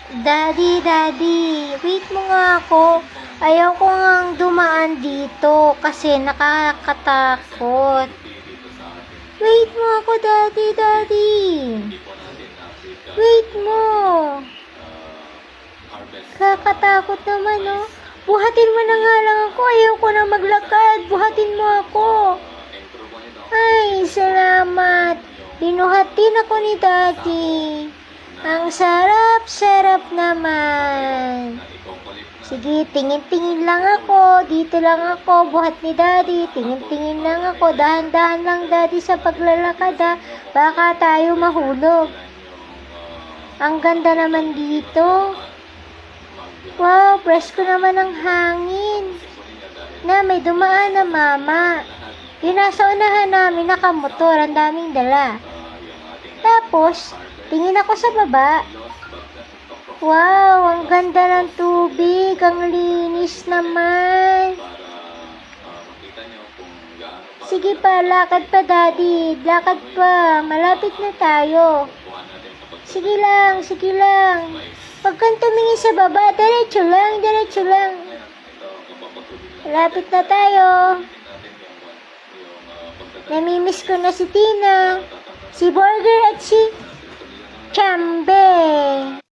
Daddy, Daddy, wait mo nga ako. Ayaw ko ngang dumaan dito kasi nakakatakot. Wait mo ako, Daddy, Daddy. Wait mo. Kakatakot naman, oh. Buhatin mo na nga lang ako. Ayaw ko na maglakad. Buhatin mo ako. Ay, salamat. Binuhatin ako ni Daddy. Ang sarap-sarap naman. Sige, tingin-tingin lang ako. Dito lang ako. Buhat ni Daddy. Tingin-tingin lang ako. Dahan-dahan lang, Daddy, sa paglalakad, ha. Baka tayo mahulog. Ang ganda naman dito. Wow, presko naman ang hangin. Na, may dumaan na mama. Yung nasa unahan namin, nakamotor. Ang daming dala. Tapos, tingin ako sa baba. Wow, ang ganda ng tubig. Ang linis naman. Sige pa, lakad pa, Daddy. Lakad pa. Malapit na tayo. Sige lang, sige lang. Huwag kang tumingin sa baba. Diretso lang, diretso lang. Malapit na tayo. Namimiss ko na si Tina, si Burger at si Chambe.